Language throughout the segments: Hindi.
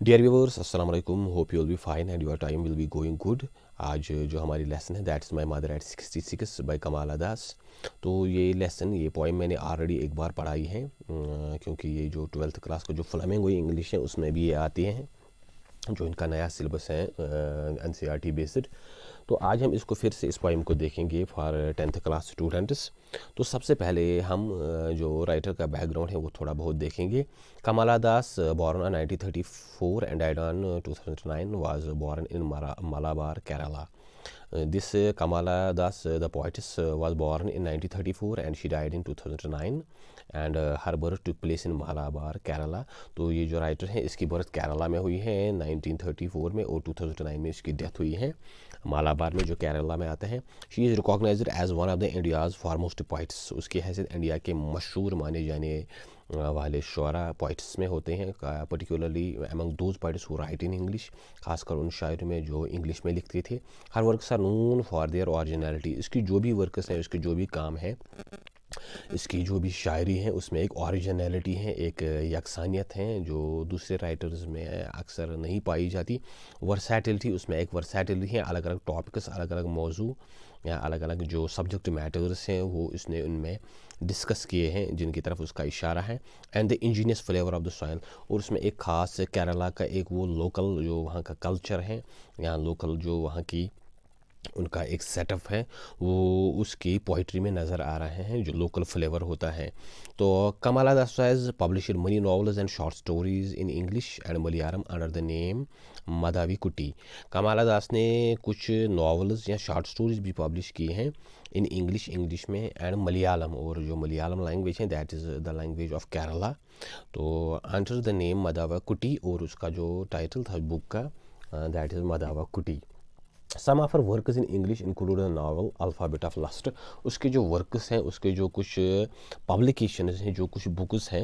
डियर व्यूवर्स, अस्सलाम वालेकुम। Hope you will be fine and your time will be going good. आज जो हमारी लेसन है that's my mother at 66 by Kamala Das. तो ये पोइम मैंने ऑलरेडी एक बार पढ़ाई है, क्योंकि ये जो 12th क्लास का जो फ्लेमिंगो इंग्लिश है उसमें भी ये आती हैं, जो इनका नया सिलेबस है NCERT बेस्ड। तो आज हम इसको फिर से इस पोइम को देखेंगे फॉर 10th क्लास स्टूडेंट्स। तो सबसे पहले हम जो राइटर का बैकग्राउंड है वो थोड़ा बहुत देखेंगे। Kamala Das born on 1934 and died on 2009 was born in Malabar, Kerala. This Kamala Das, the poetess, was born in 1934 and she died in 2009 and her birth took place in Malabar, Kerala. तो ये जो राइटर है इसकी बर्थ केरला में हुई है 1934 में और 2009 में इसकी डेथ हुई है मालाबार में, जो केरला में आता है। She is recognised as one of the India's foremost poets. उसकी हैसियत इंडिया के मशहूर माने जाने वाले शुरा पोइट्स में होते हैं, particularly among those poets who write in English, खासकर उन शायरों में जो इंग्लिश में लिखते थे। Her works are known for their originality. इसकी जो भी वर्क्स हैं, इसके जो भी काम है, इसकी जो भी शायरी है उसमें एक ओरिजिनलिटी है, एक यकसानियत है जो दूसरे राइटर्स में अक्सर नहीं पाई जाती। वर्सैटिलिटी, उसमें एक वर्सैटिलिटी है, अलग अलग टॉपिक्स, अलग अलग मौजू या अलग अलग जो सब्जेक्ट मैटर्स हैं वो इसने उनमें डिस्कस किए हैं जिनकी तरफ उसका इशारा है। And the Angénieux flavour of the soil, और उसमें एक ख़ास केरला का एक वो लोकल जो वहाँ का कल्चर है या लोकल जो वहाँ की उनका एक सेटअप है वो उसकी पोइट्री में नज़र आ रहे हैं, जो लोकल फ्लेवर होता है। तो Kamala Das has published many novels and short stories in English and Malayalam under the name Madhavi Kutty. Kamala दास ने कुछ नॉवेल्स या शॉर्ट स्टोरीज भी पब्लिश की हैं इन इंग्लिश में एंड मलयालम, और जो मलयालम लैंग्वेज है that is the language of Kerala. तो अंडर द नेम मदावा कुटी, और उसका जो टाइटल था बुक का that is Madhavi Kutty. Some of her works in English include the novel alphabet of lust. उसके जो वर्क्स हैं, उसके जो कुछ पब्लिकेशंस हैं, जो कुछ बुक्स हैं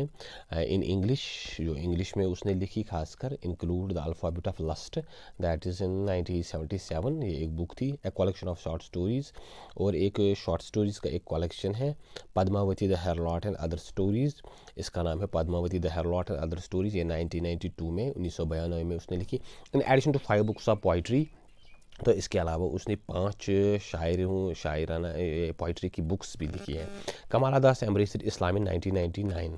इन इंग्लिश, जो इंग्लिश में उसने लिखी, खासकर include the alphabet of lust that is in 1977। ये एक बुक थी, a collection of short stories, और एक शॉर्ट स्टोरीज़ का एक कलेक्शन है Padmavati the harlot and other stories. इसका नाम है Padmavati the harlot and other stories. ये 1992 में 1992 में उसने लिखी। In addition to 5 books of poetry, तो इसके अलावा उसने 5 शायराना पोइट्री की बुक्स भी लिखी हैं। कमाला दास एम्ब्रेस्ड इस्लाम इन 1999।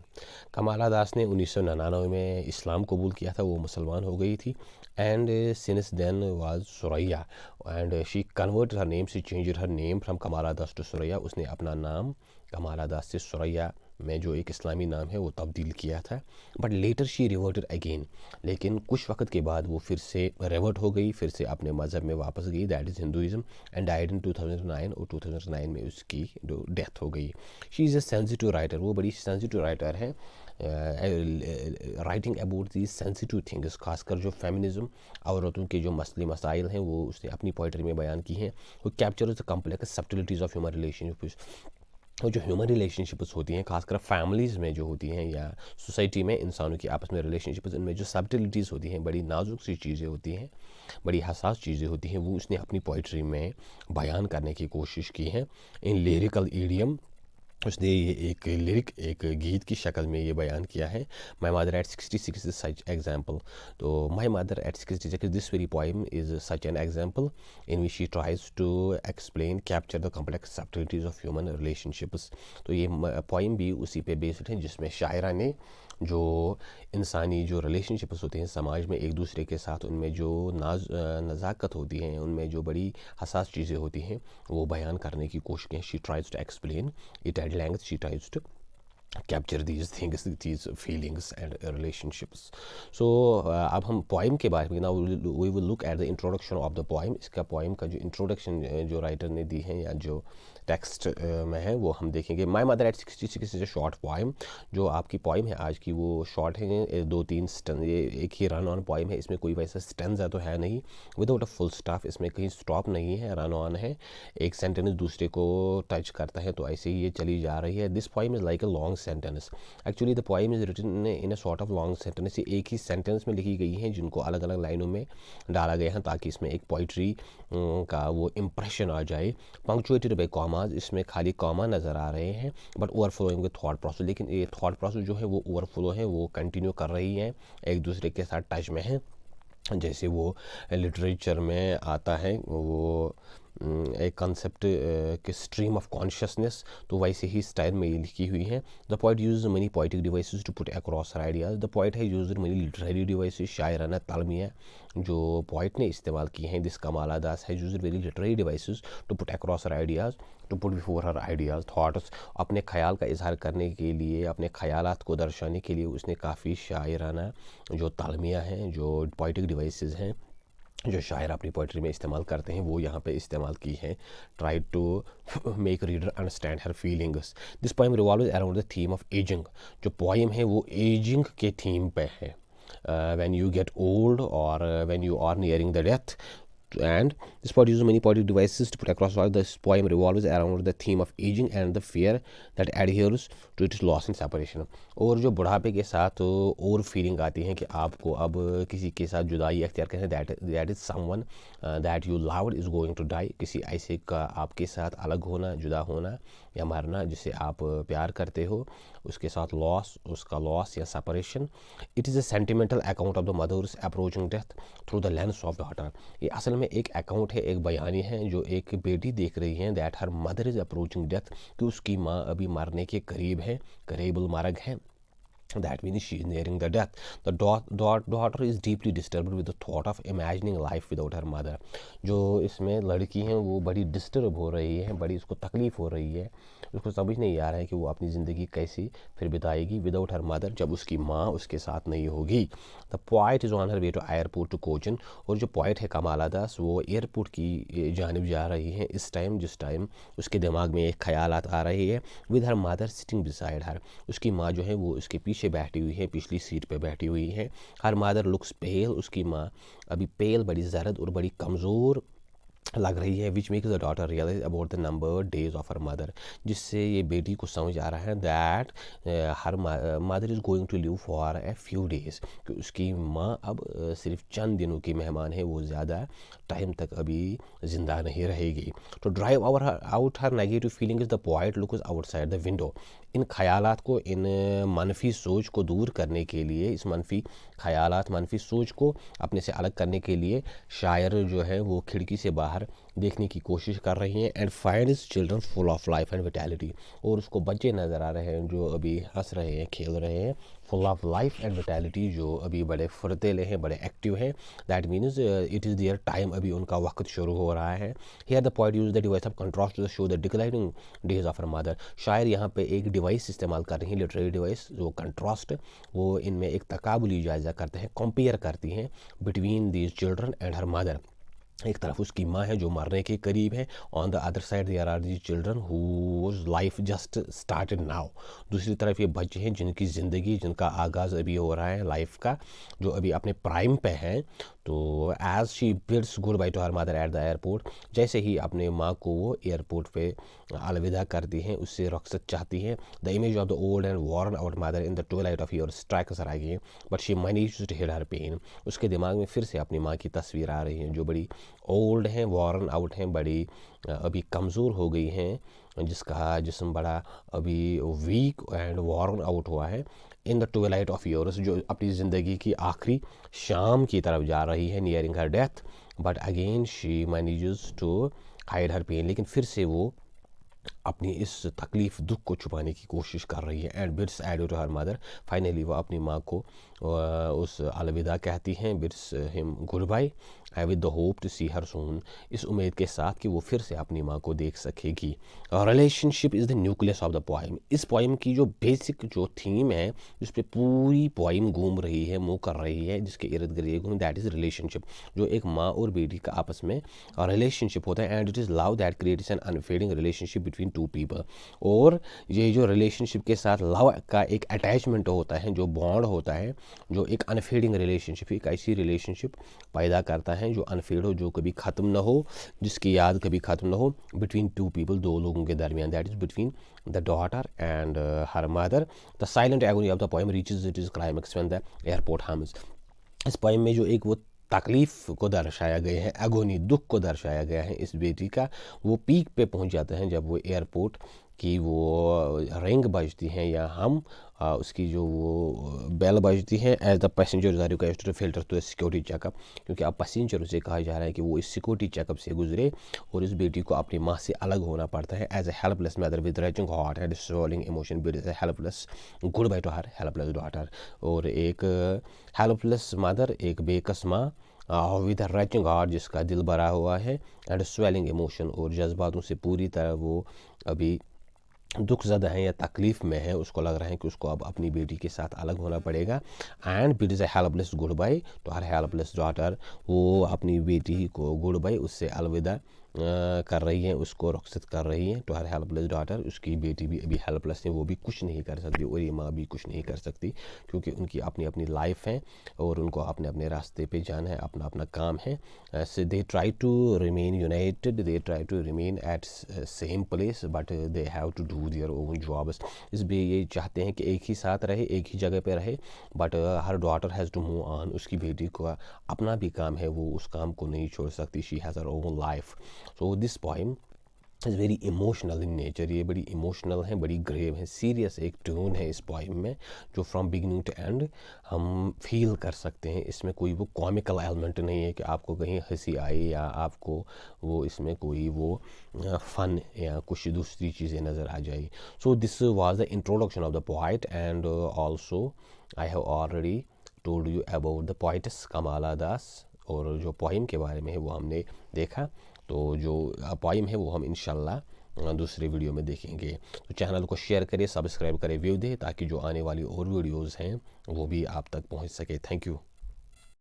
कमाला दास ने 1999 में इस्लाम कबूल किया था, वो मुसलमान हो गई थी। And since then was Suraiya and she convert her name, she change her name from Kamala Das to Suraiya. उसने अपना नाम कमाला दास से सुरैया में जो एक इस्लामी नाम है वो तब्दील किया था। But later she reverted again, लेकिन कुछ वक्त के बाद वो फिर से रिवर्ट हो गई, फिर से अपने मज़हब में वापस गई, that is Hinduism, and died in 2009, और 2009 में उसकी जो डेथ हो गई। She is a sensitive writer, वो बड़ी सेंसिटिव राइटर है, writing about these sensitive things, खासकर जो फेमिनिज़म, औरतों के जो मसले मसाइल हैं वो उसने अपनी पोइट्री में बयान की हैं। वो captures the complex subtleties of human relationships, और जो ह्यूमन रिलेशनशिप्स होती हैं, खासकर फैमिलीज़ में जो होती हैं या सोसाइटी में इंसानों की आपस में रिलेशनशिप्स, इनमें जो सब्टिलिटीज़ होती हैं, बड़ी नाजुक सी चीज़ें होती हैं, बड़ी हसास चीज़ें होती हैं, वो उसने अपनी पोइट्री में बयान करने की कोशिश की है इन लिरिकल ईडियम। उसने ये एक लिरिक, एक गीत की शक्ल में ये बयान किया है। My mother at 66 is such example. तो my mother at 66, this very poem is such an example in which she tries to explain capture the complex subtleties of human relationships. तो ये पोइम भी उसी पे बेस्ड है, जिसमें शायरा ने जो इंसानी जो रिलेशनशिप्स होते हैं समाज में एक दूसरे के साथ, उनमें जो नज़ाकत होती हैं, उनमें जो बड़ी हसास चीज़ें होती हैं वो बयान करने की कोशिश की। She tries to explain it at length, she tries to capture these things, these feelings and relationships. So अब हम पोइम के बारे में, now we will look at the introduction of the poem। इसका पोइम का जो इंट्रोडक्शन जो राइटर ने दी है या जो टेक्स्ट में है वो हम देखेंगे। माई mother at 66 is a short poem. जो आपकी पोइम है आज की वो शॉर्ट है, 2-3 स्टन, ये एक ही रन ऑन पोइम है, इसमें कोई वैसा स्टेंजा तो है नहीं, विदाउट अ फुल स्टॉप, इसमें कहीं स्टॉप नहीं है, रन ऑन है, एक सेंटेंस दूसरे को टच करता है, तो ऐसे ही ये चली जा रही है। This poem is like a long sentence. Actually the poem is written in a sort of long sentence, एक ही सेंटेंस में लिखी गई हैं जिनको अलग अलग लाइनों में डाला गया है ताकि इसमें एक पोइट्री का वो इम्प्रेशन आ जाए। पंक्चुएटेड बाय कॉमाज, इसमें खाली कॉमा नज़र आ रहे हैं, but overflowing with thought process, लेकिन ये थॉट प्रोसेस जो है वो ओवरफ्लो है, वो कंटिन्यू कर रही हैं, एक दूसरे के साथ टच में है। जैसे वो लिटरेचर में आता है वो एक कॉन्सेप्ट के स्ट्रीम ऑफ कॉन्शियसनेस, तो वैसे ही स्टाइल में ये लिखी हुई है। The poet use many poetic devices to put across her ideas, the poet has use many literary devices, शायराना तालमिया जो पोइट ने इस्तेमाल की हैं। This Kamala Das has use very literary devices to put across her ideas, to put before her ideas thoughts, अपने ख्याल का इजहार करने के लिए, अपने ख्यालात को दर्शाने के लिए उसने काफ़ी शायराना जो तालमिया हैं, जो पोइटिक डिवाइसेस हैं जो शायर अपनी पोइट्री में इस्तेमाल करते हैं, वो यहाँ पे इस्तेमाल की हैं। Try to make reader understand her feelings. This poem revolves around the theme of ageing, जो पोएम है वो एजिंग के थीम पे है। व्हेन यू गेट ओल्ड और when you are nearing the death, and this poet uses many poetic devices to put across what this poem revolves around the theme of aging and the fear that adheres to its loss and separation। और जो बुढ़ापे के साथ और फीलिंग आती है कि आपको अब किसी के साथ जुदाई अख्तियार करें, that is someone that you loved is going to die, किसी ऐसे का आपके साथ अलग होना, जुदा होना या मरना जिसे आप प्यार करते हो, उसके साथ लॉस, उसका लॉस या separation. It is a sentimental account of the mother's approaching death through the lens of daughter. ये असल में एक अकाउंट है, एक बयानी है जो एक बेटी देख रही है, that her mother is approaching death, कि उसकी माँ अभी मरने के करीब है, करीबुल मरग है। That means she is nearing the death. The daughter is deeply disturbed with the thought of imagining life without her mother। जो इसमें लड़की हैं वो बड़ी डिस्टर्ब हो रही है, बड़ी उसको तकलीफ़ हो रही है, उसको समझ नहीं आ रहा है कि वो अपनी ज़िंदगी कैसी फिर बिताएगी विदाउट हर मदर, जब उसकी माँ उसके साथ नहीं होगी। The poet is on her way to airport to Cochin, और जो पोइट है कमाला दास वो एयरपोर्ट की जानिब जा रही हैं इस टाइम, जिस टाइम उसके दिमाग में एक ख्यालात आ रही है। With her mother sitting beside her, उसकी माँ जो है वो उसके पीछे बैठी हुई है, पिछली सीट पे बैठी हुई है। हर मदर लुक्स पेल, उसकी माँ अभी पेल, बड़ी जर्द और बड़ी कमज़ोर लग रही है। Which makes the daughter realise about the number days of her mother, जिससे ये बेटी को समझ आ रहा है that her mother is going to live for a few days, कि उसकी माँ अब सिर्फ चंद दिनों की मेहमान है, वो ज़्यादा टाइम तक अभी ज़िंदा नहीं रहेगी। तो drive out her negative feeling is the poet looks outside the window, इन ख्यालात को, इन मनफी सोच को दूर करने के लिए, इस मनफी ख्यालात, मनफी सोच को अपने से अलग करने के लिए शायर जो है वो खिड़की से बाहर देखने की कोशिश कर रही हैं। And find his children full of life and vitality, और उसको बच्चे नज़र आ रहे हैं जो अभी हंस रहे हैं, खेल रहे हैं, full of life and vitality, जो अभी बड़े फुर्तीले हैं, बड़े एक्टिव हैं। That means it is their time, अभी उनका वक्त शुरू हो रहा है। Here the poet use the device of contrast to show the declining days of her mother, शायर यहाँ पे एक डिवाइस इस्तेमाल कर रही हैं, लिटरेरी डिवाइस, जो कंट्रास्ट, वो इनमें एक तकाबुली जायज़ा करते हैं, कंपेयर करती हैं between these children and her mother. एक तरफ उसकी माँ है जो मरने के करीब है, on the other side there are these children whose life just started now, दूसरी तरफ ये बच्चे हैं जिनकी ज़िंदगी, जिनका आगाज़ अभी हो रहा है लाइफ का, जो अभी अपने प्राइम पे हैं। तो as she bids goodbye to her mother at the airport, जैसे ही अपने माँ को वो एयरपोर्ट पे अलविदा करती हैं, उससे रुखसत चाहती हैं। The image of the old and worn out mother in the twilight of your strikes are again, but she managed to hid her pain, उसके दिमाग में फिर से अपनी माँ की तस्वीर आ रही है, जो बड़ी ओल्ड हैं, वॉर्न आउट हैं, बड़ी अभी कमज़ोर हो गई हैं, जिसका जिस्म बड़ा अभी वीक एंड वॉर्न आउट हुआ है। इन द ट्विलाइट ऑफ योर्स, जो अपनी ज़िंदगी की आखिरी शाम की तरफ जा रही है, nearing her death, but again she manages to hide her pain, लेकिन फिर से वो अपनी इस तकलीफ़, दुख को छुपाने की कोशिश कर रही है। And bids adieu to her mother, finally वो अपनी माँ को उस अलविदा कहती हैं, bids him goodbye with the hope to see her soon, इस उम्मीद के साथ कि वो फिर से अपनी माँ को देख सकेगी। Relationship is the nucleus of the poem, इस पोइम की जो बेसिक जो थीम है, जिस पे पूरी पोइम घूम रही है, मूव कर रही है, जिसके इर्द गिर्द घूम, दैट इज़ रिलेशनशिप, जो एक माँ और बेटी का आपस में रिलेशनशिप होता है। And it is love that creates an unfading relationship between two people, और ये जो रिलेशनशिप के साथ लव का एक अटैचमेंट होता है, जो बॉन्ड होता है, जो एक अनफेडिंग रिलेशनशिप, एक ऐसी रिलेशनशिप पैदा करता है जो अनफेड हो, जो कभी ख़त्म ना हो, जिसकी याद कभी ख़त्म ना हो, बिटवीन टू पीपल, दो लोगों के दरमियान, that is between the daughter and her mother. The silent agony of the poem reaches it is climax when the airport hums. इस पोएम में जो एक वो तकलीफ़ को दर्शाया गया है, एगोनी, दुख को दर्शाया गया है इस बेटी का, वो पीक पे पहुंच जाते हैं जब वो एयरपोर्ट की वो रिंग बजती हैं, या हम उसकी जो वो बेल बजती है, as the passenger are requested to filter to security checkup, क्योंकि अब पैसेंजर से कहा जा रहा है कि वो इस सिक्योरिटी चेकअप से गुजरे, और इस बेटी को अपनी माँ से अलग होना पड़ता है। As a helpless mother with wrenching heart and swelling emotion bid a helpless goodbye to her helpless daughter. और एक हेल्पलेस मदर, एक बेकस माँ विद रैचिंग हार्ट, जिसका दिल भरा हुआ है, एंड स्वेलिंग इमोशन, और जज्बातों से पूरी तरह वो अभी दुख ज़दा है या तकलीफ़ में है, उसको लग रहा है कि उसको अब अपनी बेटी के साथ अलग होना पड़ेगा। And bid is a helpless goodbye to her helpless daughter, वो अपनी बेटी को गुड बाय, उससे अलविदा कर रही है, उसको रुखसत कर रही है। तो हर हेल्पलेस डॉटर, उसकी बेटी भी अभी हेल्पलेस है, वो भी कुछ नहीं कर सकती, और ये माँ भी कुछ नहीं कर सकती, क्योंकि उनकी अपनी अपनी लाइफ है और उनको अपने अपने रास्ते पे जाना है, अपना अपना काम है। So they try to remain united, they try to remain at same place, but they have to do their own jobs. इसलिए ये चाहते हैं कि एक ही साथ रहे, एक ही जगह पे रहे, but her daughter has to move on. उसकी बेटी को अपना भी काम है, वो उस काम को नहीं छोड़ सकती। She has her own life. So this poem is very emotional in nature. ये बड़ी इमोशनल है, बड़ी ग्रेव है, सीरियस एक टोन है इस पोइम में, जो फ्रॉम बिगिनिंग टू एंड हम फील कर सकते हैं। इसमें कोई वो कॉमिकल एलिमेंट नहीं है कि आपको कहीं हंसी आए, या आपको वो इसमें कोई वो फ़न या कुछ दूसरी चीज़ें नज़र आ जाए। So this was the introduction of the poet, and also I have already told you about the poetess Kamala Das, और जो पोइम के बारे में है वो हमने देखा। तो जो पोइम है वो हम इंशाल्लाह दूसरे वीडियो में देखेंगे। तो चैनल को शेयर करें, सब्सक्राइब करें, व्यू दें, ताकि जो आने वाली और वीडियोज़ हैं वो भी आप तक पहुंच सके। Thank you.